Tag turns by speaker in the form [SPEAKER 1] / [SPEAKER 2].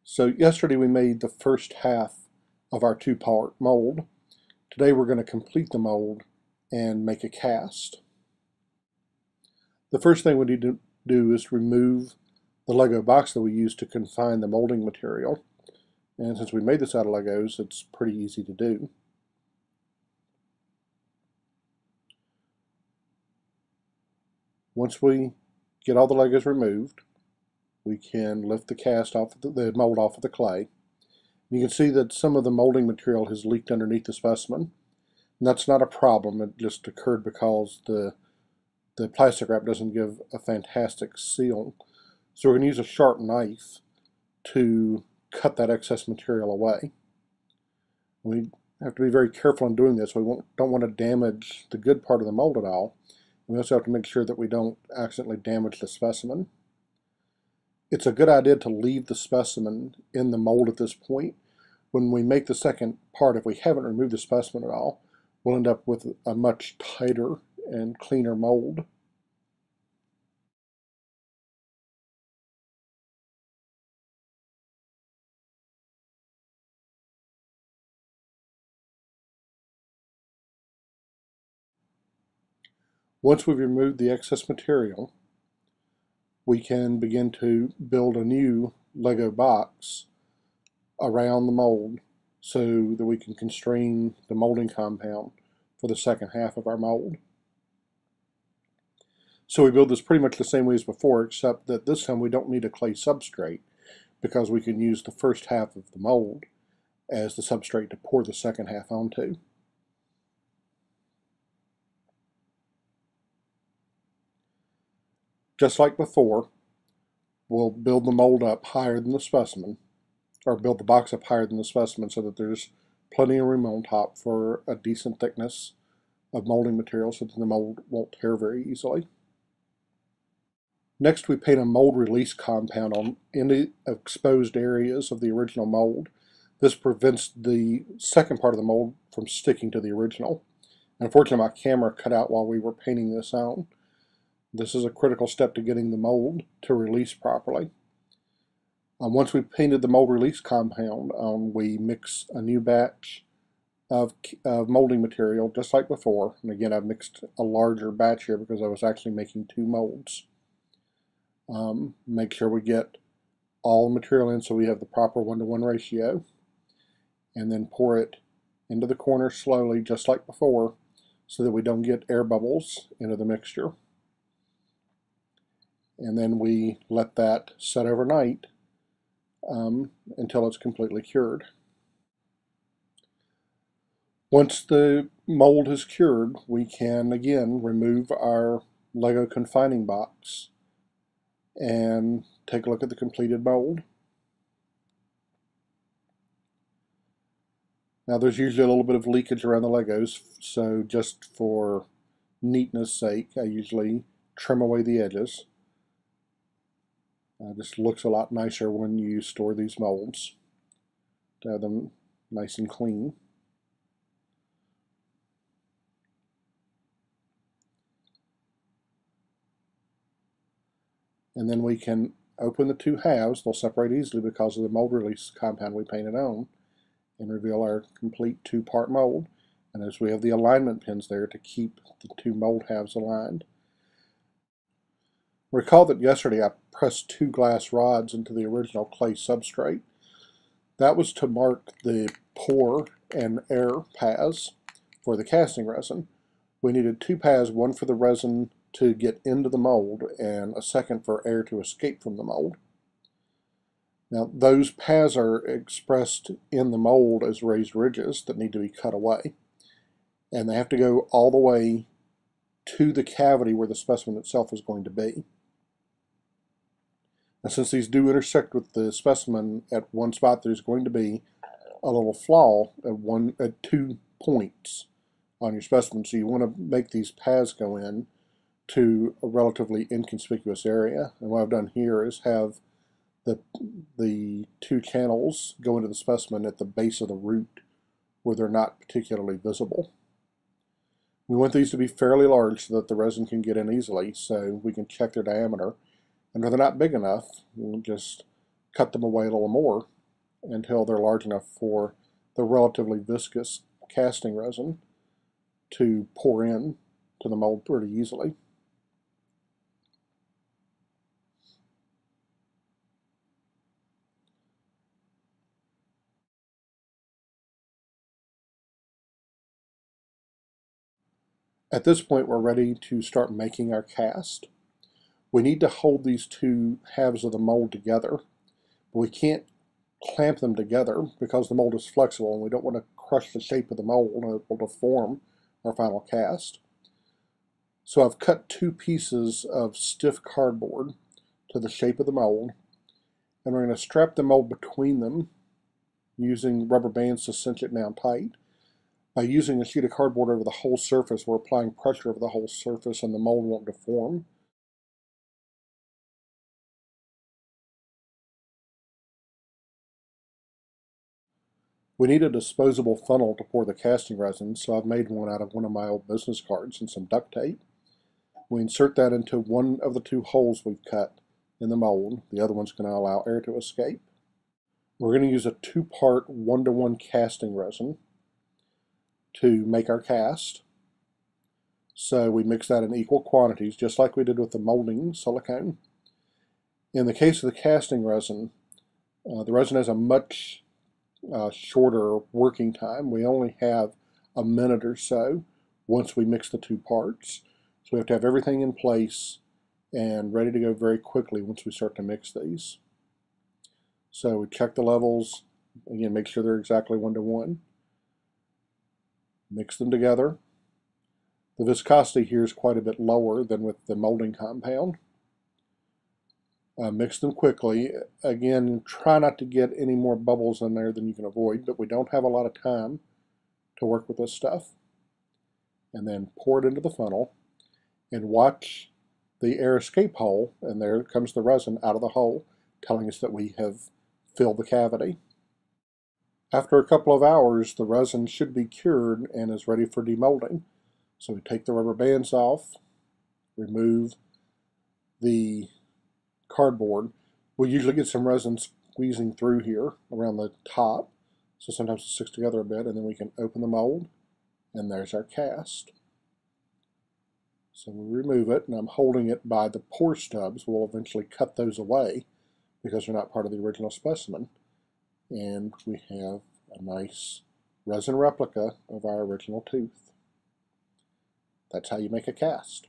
[SPEAKER 1] So yesterday we made the first half of our two-part mold. Today we're going to complete the mold and make a cast. The first thing we need to do is remove the Lego box that we used to confine the molding material. And since we made this out of Legos, it's pretty easy to do. Once we get all the Legos removed, we can lift the cast off the mold off of the clay. You can see that some of the molding material has leaked underneath the specimen. And that's not a problem, it just occurred because the plastic wrap doesn't give a fantastic seal. So we're going to use a sharp knife to cut that excess material away. We have to be very careful in doing this. We don't want to damage the good part of the mold at all. We also have to make sure that we don't accidentally damage the specimen. It's a good idea to leave the specimen in the mold at this point. When we make the second part, if we haven't removed the specimen at all, we'll end up with a much tighter and cleaner mold. Once we've removed the excess material, we can begin to build a new Lego box around the mold so that we can constrain the molding compound for the second half of our mold. So we build this pretty much the same way as before, except that this time we don't need a clay substrate because we can use the first half of the mold as the substrate to pour the second half onto. Just like before, we'll build the mold up higher than the specimen, or build the box up higher than the specimen so that there's plenty of room on top for a decent thickness of molding material so that the mold won't tear very easily. Next, we paint a mold release compound on any exposed areas of the original mold. This prevents the second part of the mold from sticking to the original. Unfortunately, my camera cut out while we were painting this on. This is a critical step to getting the mold to release properly. Once we've painted the mold release compound, we mix a new batch of molding material just like before. And again, I've mixed a larger batch here because I was actually making two molds. Make sure we get all the material in so we have the proper 1-to-1 ratio. And then pour it into the corner slowly just like before so that we don't get air bubbles into the mixture. And then we let that set overnight until it's completely cured. Once the mold is cured, we can again remove our Lego confining box and take a look at the completed mold. Now there's usually a little bit of leakage around the Legos, so just for neatness sake, I usually trim away the edges. This looks a lot nicer when you store these molds to have them nice and clean. And then we can open the two halves. They'll separate easily because of the mold release compound we painted on, and reveal our complete two-part mold. And as we have the alignment pins there to keep the two mold halves aligned. Recall that yesterday I pressed 2 glass rods into the original clay substrate. That was to mark the pour and air paths for the casting resin. We needed 2 paths, one for the resin to get into the mold and a second for air to escape from the mold. Now those paths are expressed in the mold as raised ridges that need to be cut away, and they have to go all the way to the cavity where the specimen itself is going to be. Now since these do intersect with the specimen at one spot, there's going to be a little flaw at 2 points on your specimen, so you want to make these paths go in to a relatively inconspicuous area. And what I've done here is have the 2 channels go into the specimen at the base of the root where they're not particularly visible. We want these to be fairly large so that the resin can get in easily, so we can check their diameter. And if they're not big enough, we'll just cut them away a little more until they're large enough for the relatively viscous casting resin to pour in to the mold pretty easily. At this point, we're ready to start making our cast. We need to hold these two halves of the mold together, but we can't clamp them together because the mold is flexible and we don't want to crush the shape of the mold in order to form our final cast. So I've cut two pieces of stiff cardboard to the shape of the mold, and we're going to strap the mold between them using rubber bands to cinch it down tight. By using a sheet of cardboard over the whole surface, we're applying pressure over the whole surface and the mold won't deform. We need a disposable funnel to pour the casting resin, so I've made one out of one of my old business cards and some duct tape. We insert that into one of the two holes we've cut in the mold. The other one's going to allow air to escape. We're going to use a two-part 1-to-1 casting resin to make our cast. So we mix that in equal quantities, just like we did with the molding silicone. In the case of the casting resin, the resin has a much shorter working time. We only have a minute or so once we mix the two parts. So we have to have everything in place and ready to go very quickly once we start to mix these. So we check the levels, again, make sure they're exactly 1-to-1. Mix them together. The viscosity here is quite a bit lower than with the molding compound. Mix them quickly. Again, try not to get any more bubbles in there than you can avoid, but we don't have a lot of time to work with this stuff. And then pour it into the funnel and watch the air escape hole, and there comes the resin out of the hole, telling us that we have filled the cavity. After a couple of hours, the resin should be cured and is ready for demolding. So we take the rubber bands off, remove the cardboard. We usually get some resin squeezing through here around the top, so sometimes it sticks together a bit, and then we can open the mold, and there's our cast. So we remove it, and I'm holding it by the pour stubs. We'll eventually cut those away because they're not part of the original specimen. And we have a nice resin replica of our original tooth. That's how you make a cast.